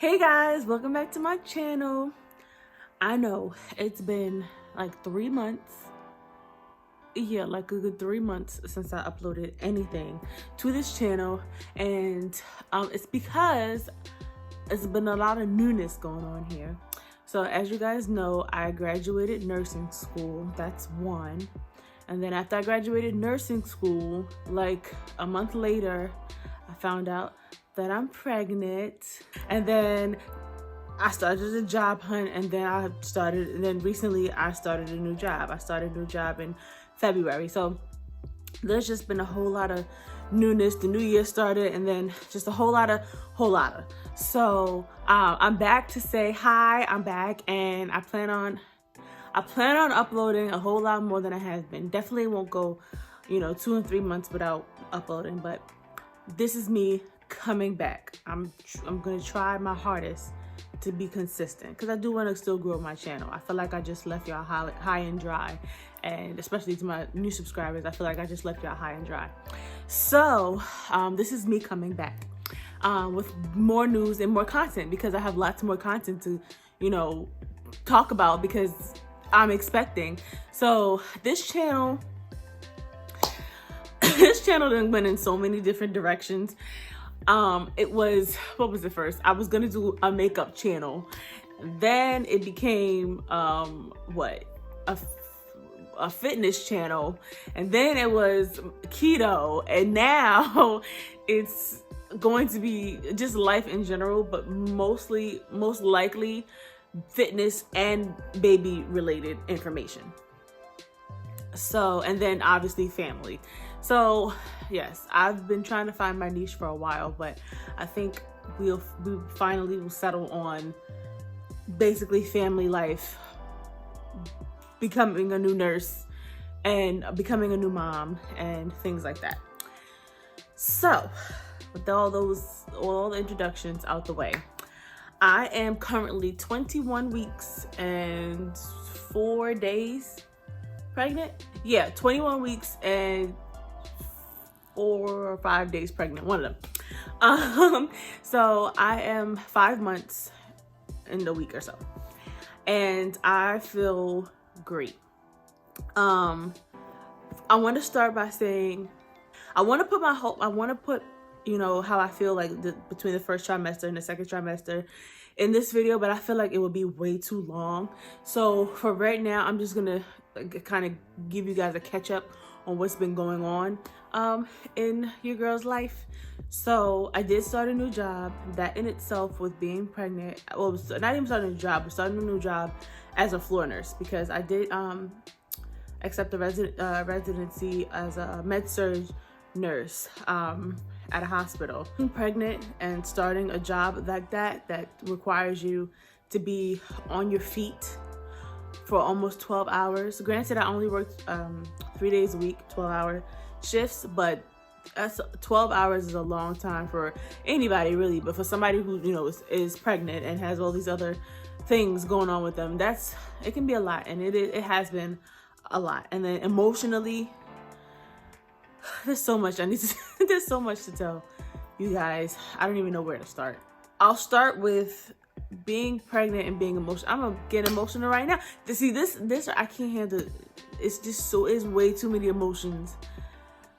Hey guys, welcome back to my channel. I know it's been like 3 months. Yeah, like a good 3 months since I uploaded anything to this channel, and it's because it's been a lot of newness going on here. So as you guys know, I graduated nursing school. That's one. And then after I graduated nursing school, like a month later, I found out that I'm pregnant. And then I started a job hunt, and then recently I started a new job. I started a new job in February. So there's just been a whole lot of newness. The new year started, and then just a whole lot of. So I'm back to say hi. I'm back, and I plan on uploading a whole lot more than I have been. Definitely won't go, 2 and 3 months without uploading, but this is me coming back. I'm gonna try my hardest to be consistent, because I do want to still grow my channel. I feel like I just left y'all high and dry, and especially to my new subscribers, I feel like I just left y'all high and dry. So this is me coming back with more news and more content, because I have lots more content to talk about, because I'm expecting. So this channel done went in so many different directions. What was it first? I was gonna do a makeup channel, then it became a fitness channel, and then it was keto, and now it's going to be just life in general, but most likely fitness and baby related information. So, and then obviously family. So yes, I've been trying to find my niche for a while, but I think we finally will settle on basically family life, becoming a new nurse and becoming a new mom and things like that. So with all the introductions out the way, I am currently 21 weeks and 4 days pregnant. Yeah, 21 weeks and 4 or 5 days pregnant, one of them. So I am 5 months in a week or so, and I feel great. I want to start by saying I want to put how I feel like between the first trimester and the second trimester in this video, but I feel like it would be way too long. So for right now, I'm just gonna kind of give you guys a catch up on what's been going on in your girl's life. So I did start a new job. That in itself, with being pregnant, well, not even starting a job, but starting a new job as a floor nurse, because I did accept the residency as a med-surg nurse at a hospital. Being pregnant and starting a job like that requires you to be on your feet for almost 12 hours. Granted, I only worked 3 days a week, 12-hour shifts, but 12 hours is a long time for anybody, really. But for somebody who is pregnant and has all these other things going on with them, it can be a lot, and it has been a lot. And then emotionally, there's so much there's so much to tell you guys. I don't even know where to start. I'll start with being pregnant and being emotional. I'm gonna get emotional right now. This I can't handle. It's way too many emotions.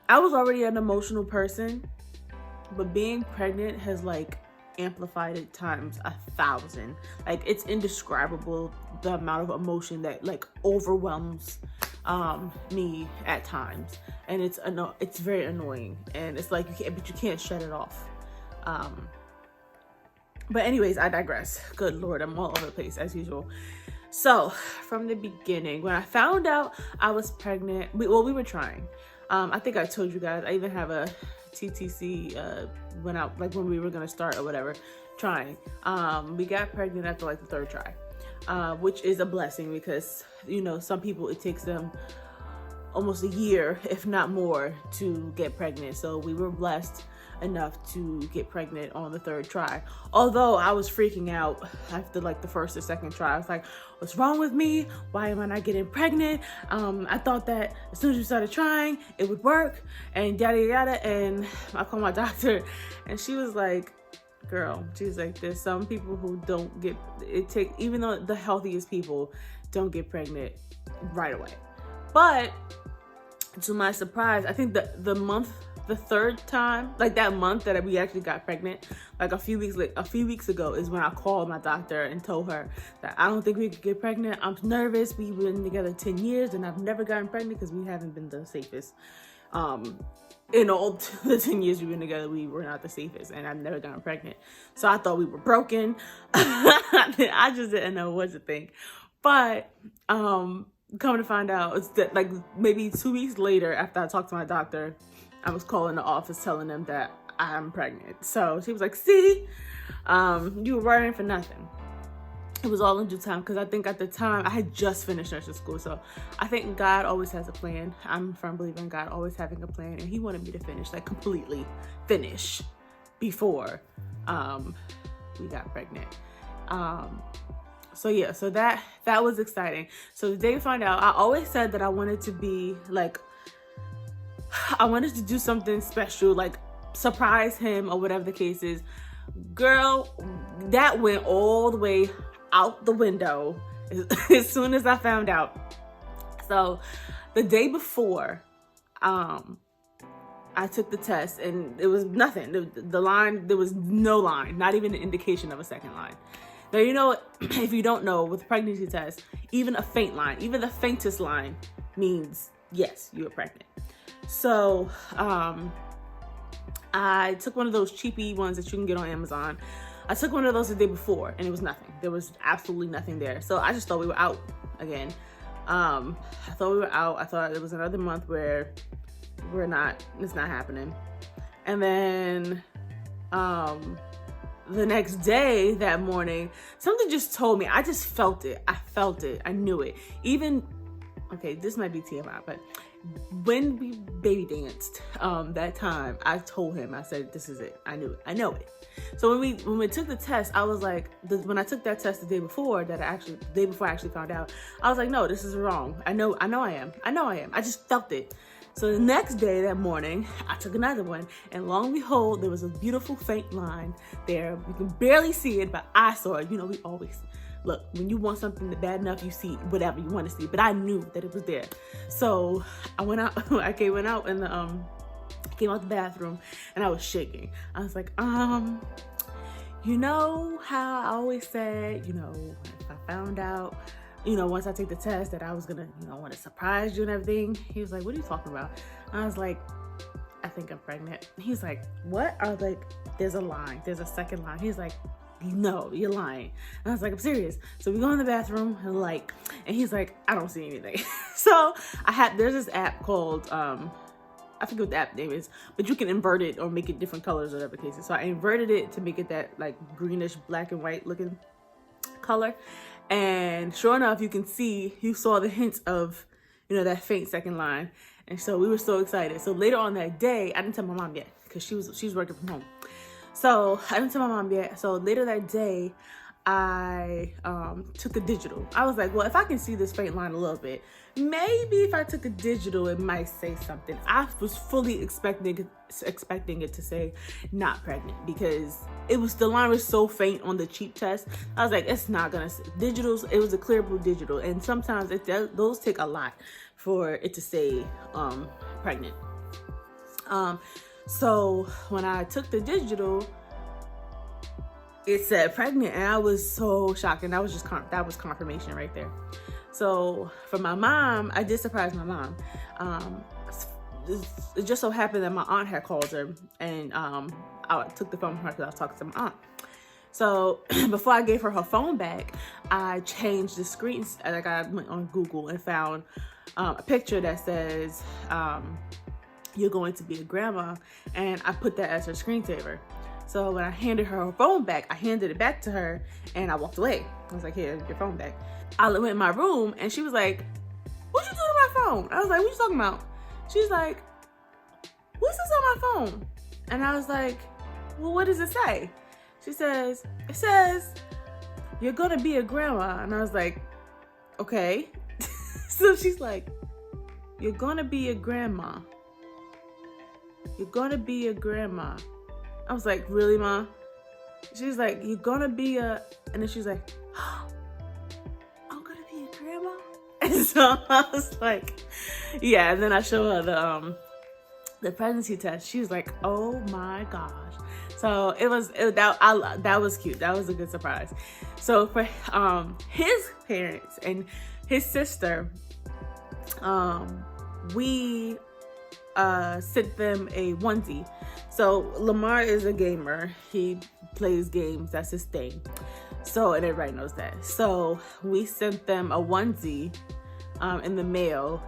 I was already an emotional person, but being pregnant has amplified it times 1,000. It's indescribable, the amount of emotion that overwhelms me at times, and it's very annoying, and it's you can't shut it off. But anyways, I digress. Good Lord, I'm all over the place as usual. So from the beginning, when I found out I was pregnant, we were trying. I think I told you guys, I even have a TTC went out when we were gonna start or whatever, trying. We got pregnant after the third try, which is a blessing, because some people, it takes them almost a year, if not more, to get pregnant. So we were blessed enough to get pregnant on the third try. Although I was freaking out after the first or second try. I was like, what's wrong with me? Why am I not getting pregnant? I thought that as soon as you started trying, it would work, and yada yada. And I called my doctor, and she was like, girl, she's like, there's some people who don't get it, even though the healthiest people don't get pregnant right away. But to my surprise, I think the third time, like that month that we actually got pregnant, like a few weeks ago is when I called my doctor and told her that I don't think we could get pregnant. I'm nervous. We've been together 10 years and I've never gotten pregnant because we haven't been the safest. In all the 10 years we've been together, we were not the safest, and I've never gotten pregnant. So I thought we were broken. I just didn't know what to think. But coming to find out, it's that like maybe 2 weeks later, after I talked to my doctor, I was calling the office telling them that I'm pregnant. So she was like, see, you were worrying for nothing. It was all in due time, because I think at the time I had just finished nursing school. So I think God always has a plan. I'm a firm believer in God always having a plan, and he wanted me to finish, like completely finish before we got pregnant. So yeah, so that was exciting. So the day we found out, I always said that I wanted to be like, I wanted to do something special, like surprise him or whatever the case is. Girl, that went all the way out the window as soon as I found out. So the day before, I took the test and it was nothing. The line, there was no line, not even an indication of a second line. Now, you know, if you don't know, with pregnancy tests, even a faint line, even the faintest line means yes, you are pregnant. So I took one of those cheapy ones that you can get on Amazon. I took one of those the day before and it was nothing. There was absolutely nothing there. So I just thought we were out again. I thought we were out. I thought it was another month where it's not happening. And then the next day, that morning, something just told me. I just felt it. I felt it. I knew it. Even, okay, this might be TMI, but when we baby danced that time, I told him, I said, this is it. I knew it. I know it. So when we took the test, I was like, when I took that test the day before, the day before I actually found out, I was like, no, this is wrong. I know I am. I just felt it. So the next day, that morning, I took another one, and lo and behold, there was a beautiful faint line there. You can barely see it, but I saw it. You know, we always look, when you want something bad enough, you see whatever you want to see. But I knew that it was there. So I went out. I went out and came out the bathroom, and I was shaking. I was like, you know how I always said, you know, if I found out, you know, once I take the test, that I was gonna, you know, want to surprise you and everything. He was like, what are you talking about? I was like, I think I'm pregnant. He's like, what? I was like, there's a line. There's a second line. He's like, no, you're lying. And I was like, I'm serious. So we go in the bathroom and he's like, I don't see anything. So there's this app called, I forget what the app name is, but you can invert it or make it different colors or whatever the case is. So I inverted it to make it that like greenish, black and white looking color. And sure enough, you saw the hints of, you know, that faint second line. And so we were so excited. So later on that day, I didn't tell my mom yet because she was working from home. So I didn't tell my mom yet. So later that day, I took a digital. I was like, well, if I can see this faint line a little bit, maybe if I took a digital, it might say something. I was fully expecting it to say not pregnant, because the line was so faint on the cheap test. I was like, it's not gonna say digitals. It was a clear blue digital, and sometimes those take a lot for it to say pregnant. So when I took the digital, it said pregnant, and I was so shocked, and that was confirmation right there. So for my mom, I did surprise my mom. It just so happened that my aunt had called her, and I took the phone from her because I was talking to my aunt. So before I gave her phone back, I changed the screen. Like, I went on Google and found a picture that says, you're going to be a grandma, and I put that as her screensaver. So when I handed her phone back, I handed it back to her and I walked away. I was like, here, your phone back. I went in my room and she was like, what you doing on my phone? I was like, what you talking about? She's like, what's this on my phone? And I was like, well, what does it say? She says, it says, you're gonna be a grandma. And I was like, okay. So she's like, you're gonna be a grandma. You're gonna be a grandma. I was like, really, Ma? She's like, "You're gonna be a," and then she's like, "Oh, I'm gonna be a grandma." And so I was like, "Yeah." And then I show her the pregnancy test. She was like, "Oh my gosh!" So that was cute. That was a good surprise. So for his parents and his sister, we sent them a onesie. So Lamar is a gamer. He plays games. That's his thing. So, and everybody knows that. So we sent them a onesie in the mail.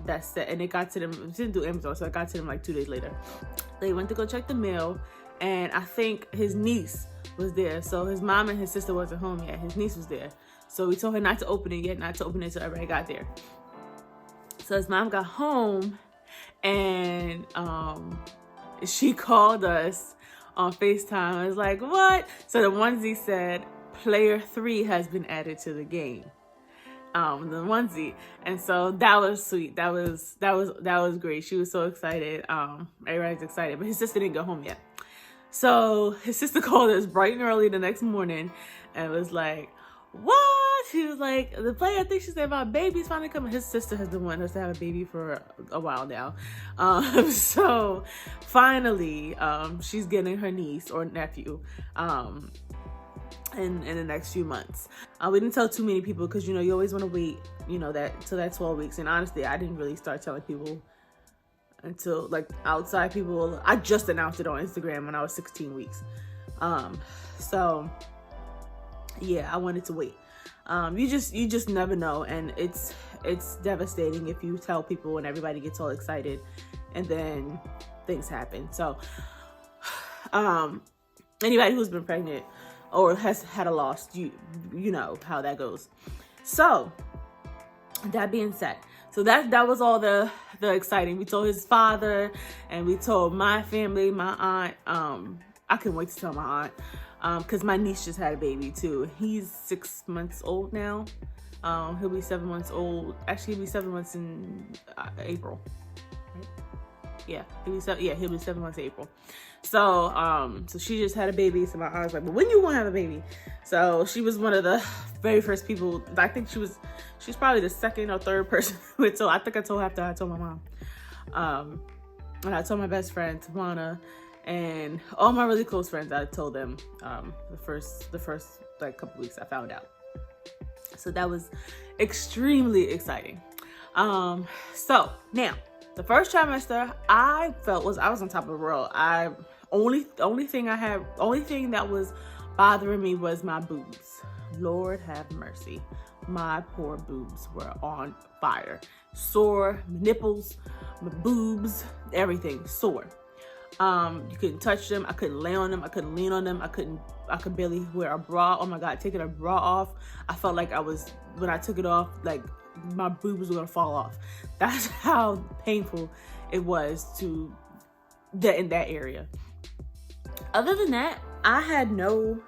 That's it. And it got to them. It didn't do Amazon, so it got to them like 2 days later. They went to go check the mail, and I think his niece was there. So his mom and his sister wasn't home yet. His niece was there. So we told her not to open it yet, not to open it until everybody got there. So his mom got home, and she called us on FaceTime. I was like, "What?" So the onesie said, "Player 3 has been added to the game." The onesie, and so that was sweet. That was great. She was so excited. Everybody's excited, but his sister didn't go home yet. So his sister called us bright and early the next morning and was like, "What?" She was like, "The player, I think she said my baby's finally coming." His sister has been wanting us to have a baby for a while now. So finally, she's getting her niece or nephew in the next few months. We didn't tell too many people because, you know, you always want to wait, you know, that till that 12 weeks. And honestly, I didn't really start telling people until like outside people. I just announced it on Instagram when I was 16 weeks. So yeah, I wanted to wait. You just never know, and it's devastating if you tell people and everybody gets all excited and then things happen. So anybody who's been pregnant or has had a loss, you know how that goes. So that being said, so that was all the exciting. We told his father, and we told my family, my aunt. I couldn't wait to tell my aunt, because my niece just had a baby too. He's 6 months old now. He'll be 7 months old. Actually, he'll be 7 months in April. Right? Yeah, he'll be 7 months in April. So so she just had a baby. So my aunt was like, "But when you gonna have a baby?" So she was one of the very first people. I think she's probably the second or third person who had told. I think I told her after I told my mom. And I told my best friend Tawana, and all my really close friends. I told them the first like couple weeks I found out. So that was extremely exciting. So now, the first trimester, I felt I was on top of the world. Only thing that was bothering me was my boobs. Lord have mercy. My poor boobs were on fire. Sore, my nipples, my boobs, everything sore. You couldn't touch them. I couldn't lay on them. I couldn't lean on them. I could barely wear a bra. Oh my God, taking a bra off, I felt like when I took it off, like my boobs were gonna fall off. That's how painful it was in that area. Other than that, I had no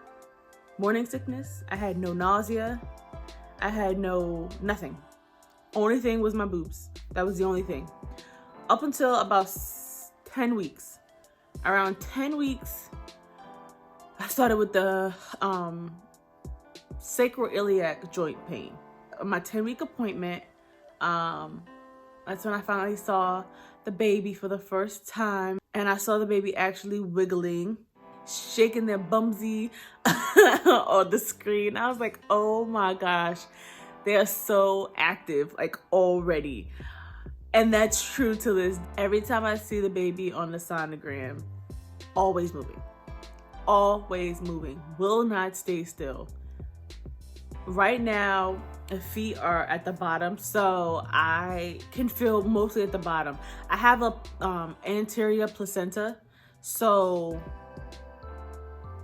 morning sickness. I had no nausea. I had nothing. Only thing was my boobs. That was the only thing. Up until about 10 weeks. Around 10 weeks, I started with the sacroiliac joint pain. My 10-week appointment, that's when I finally saw the baby for the first time. And I saw the baby actually wiggling, shaking their bumsy on the screen. I was like, oh my gosh, they are so active, like already. And that's true to this. Every time I see the baby on the sonogram, always moving, will not stay still. Right now, the feet are at the bottom, so I can feel mostly at the bottom. I have a anterior placenta, so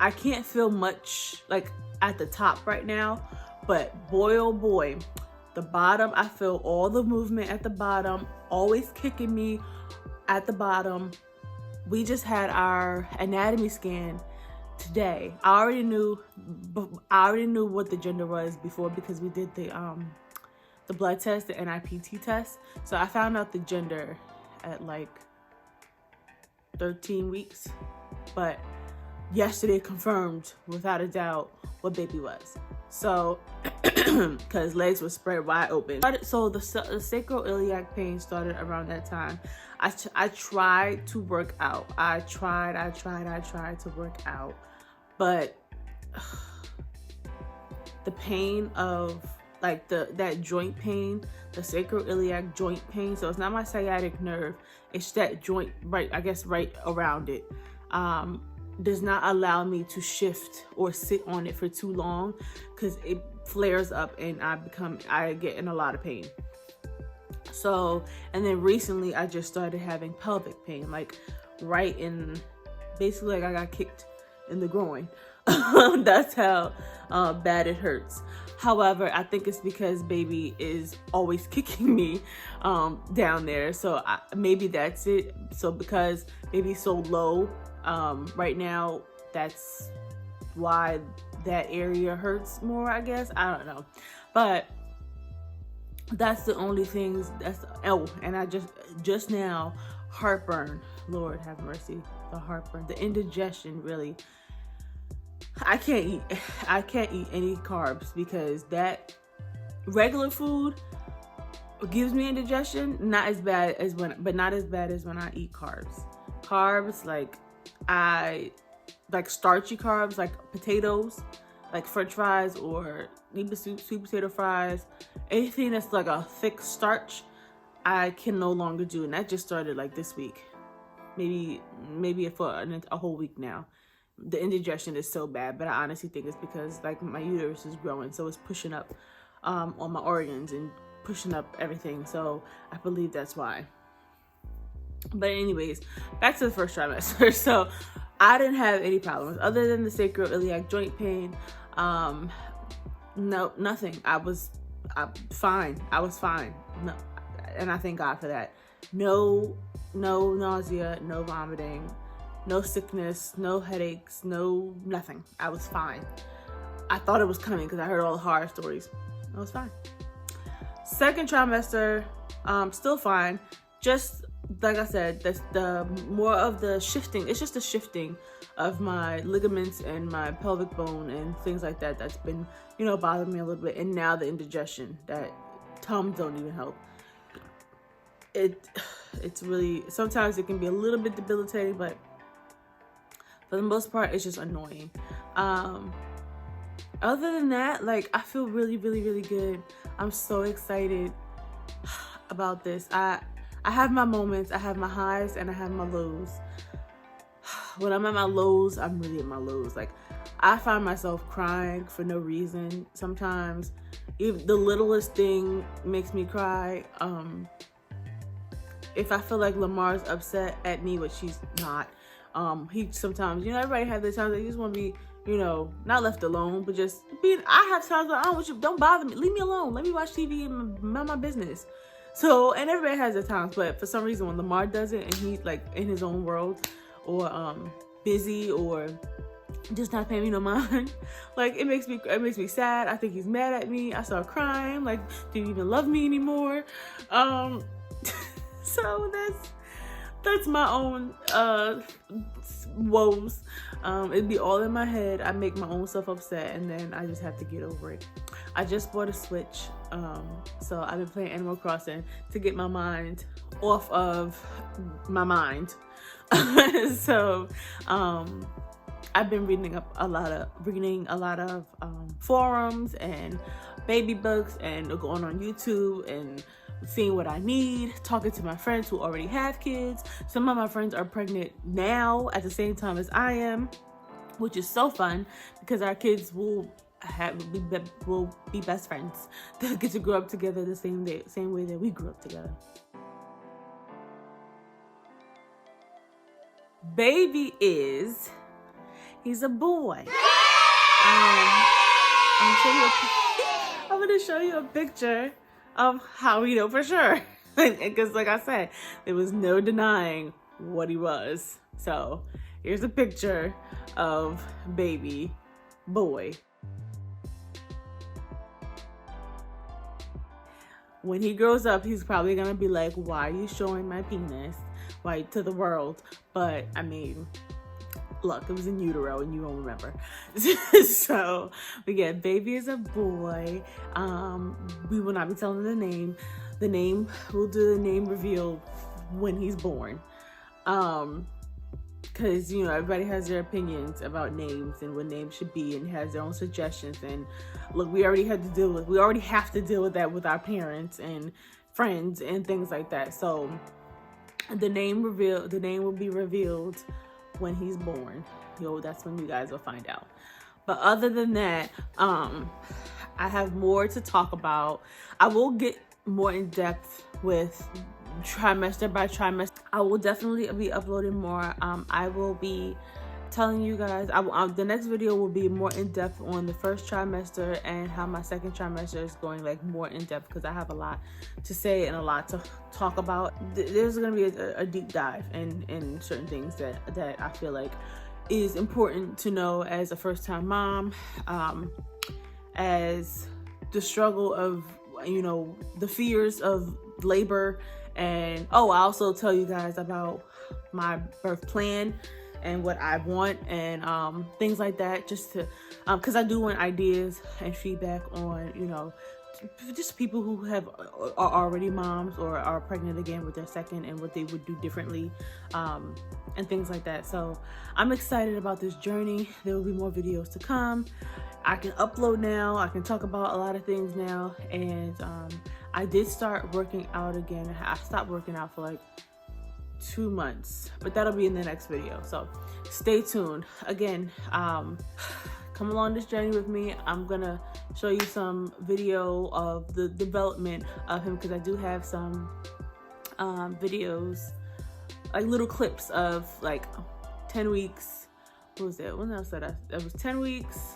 I can't feel much like at the top right now, but boy, oh boy, the bottom, I feel all the movement at the bottom, always kicking me at the bottom. We just had our anatomy scan today. I already knew what the gender was before because we did the blood test, the NIPT test. So I found out the gender at like 13 weeks, but yesterday confirmed without a doubt what baby was. So, because legs were spread wide open. So the sacroiliac pain started around that time. I tried to work out. I tried to work out, but the pain of like that joint pain, the sacroiliac joint pain. So it's not my sciatic nerve. It's that joint right around it. Does not allow me to shift or sit on it for too long because it flares up and I get in a lot of pain. So, and then recently I just started having pelvic pain, like right in, basically like I got kicked in the groin. That's how bad it hurts. However, I think it's because baby is always kicking me down there. So maybe that's it. So because baby's so low right now, that's why that area hurts more, I guess. I don't know. But that's the only things and I just now, heartburn. Lord have mercy. The heartburn, the indigestion, really. I can't eat any carbs because that regular food gives me indigestion. Not as bad as when I eat carbs. Carbs, like I like starchy carbs, like potatoes, like French fries or sweet potato fries. Anything that's like a thick starch, I can no longer do, and that just started like this week, maybe for a whole week now. The indigestion is so bad, but I honestly think it's because like my uterus is growing, so it's pushing up on my organs and pushing up everything. So I believe that's why. But anyways, back to the first trimester. So I didn't have any problems other than the sacroiliac joint pain. No, nothing. I'm fine. I was fine. No, and I thank God for that. No nausea, no vomiting, no sickness, no headaches, no nothing. I was fine. I thought it was coming because I heard all the horror stories. I was fine. Second trimester, still fine. Just like I said, that's the more of the shifting. It's just the shifting of my ligaments and my pelvic bone and things like that that's been, bothering me a little bit. And now the indigestion, that Tums don't even help. It's really, sometimes it can be a little bit debilitating, but for the most part, it's just annoying. Other than that, like, I feel really, really, really good. I'm so excited about this. I have my moments, I have my highs, and I have my lows. When I'm at my lows, I'm really at my lows. Like, I find myself crying for no reason. Sometimes, even the littlest thing makes me cry. If I feel like Lamar's upset at me, which she's not, he sometimes, everybody has their times that you just want to be, not left alone, but just being. I have times where I don't bother me, leave me alone, let me watch TV and mind my business. So, and everybody has their times, but for some reason when Lamar does it and he's like in his own world or busy or just not paying me no mind, like it makes me sad. I think he's mad at me. I start crying, like, do you even love me anymore? So that's my own woes. It'd be all in my head. I make my own self upset and then I just have to get over it. I just bought a Switch, so I've been playing Animal Crossing to get my mind off of my mind. So I've been reading a lot of forums and baby books and going on YouTube and seeing what I need, talking to my friends who already have kids. Some of my friends are pregnant now at the same time as I am, which is so fun because our kids will be best friends. They'll get to grow up together the same way that we grew up together. Baby he's a boy. I'm gonna show you a picture of how we know for sure. Because like I said, there was no denying what he was. So here's a picture of baby boy. When he grows up, he's probably gonna be like, why are you showing my penis? Why to the world? But I mean, Look, it was in utero and you won't remember. So we get baby is a boy. We will not be telling the name. We'll do the name reveal when he's born. Because, you know, everybody has their opinions about names and what names should be and has their own suggestions. And look, we already have to deal with that with our parents and friends and things like that. So the name will be revealed when he's born. That's when you guys will find out. But other than that, I have more to talk about. I will get more in depth with trimester by trimester. I will definitely be uploading more. I will be telling you guys, the next video will be more in depth on the first trimester and how my second trimester is going, like more in depth, because I have a lot to say and a lot to talk about. There's going to be a deep dive in certain things that I feel like is important to know as a first-time mom, as the struggle of, you know, the fears of labor. And I also tell you guys about my birth plan and what I want and things like that, just to because I do want ideas and feedback on, you know, just people who are already moms or are pregnant again with their second and what they would do differently, and things like that. So I'm excited about this journey. There will be more videos to come. I can upload now. I can talk about a lot of things now. And I did start working out again. I stopped working out for like 2 months, but that'll be in the next video. So stay tuned. Again, come along this journey with me. I'm gonna show you some video of the development of him, because I do have some videos, like little clips of like 10 weeks. What was it? When else that was 10 weeks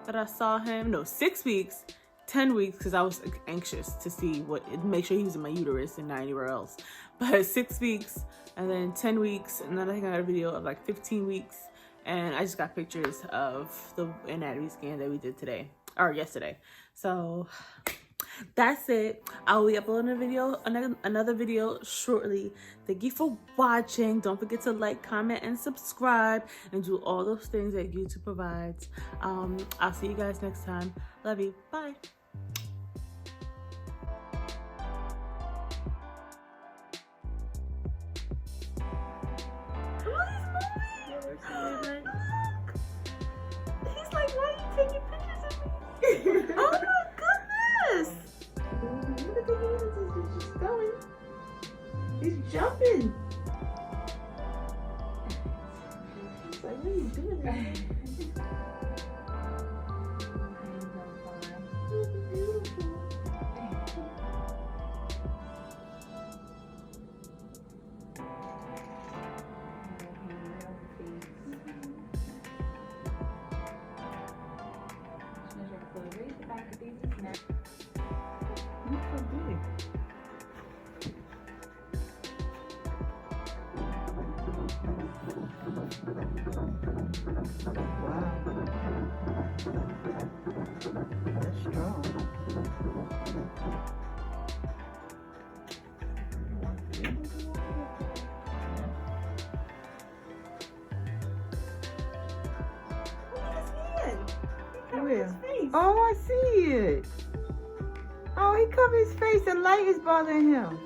that I saw him. No, 6 weeks, 10 weeks, because I was anxious to see make sure he was in my uterus and not anywhere else. But 6 weeks, and then 10 weeks, and then I think I got a video of like 15 weeks. And I just got pictures of the anatomy scan that we did yesterday. So that's it. I will be uploading another video shortly. Thank you for watching. Don't forget to like, comment, and subscribe, and do all those things that YouTube provides. I'll see you guys next time. Love you. Bye. He's like, why are you taking pictures of me? Oh my goodness! Look at the hands, he's just going. He's jumping. He's like, what are you doing? Beautiful. Wow. That's strong. Where? Oh, I see it. Oh, he covered his face. The light is bothering him.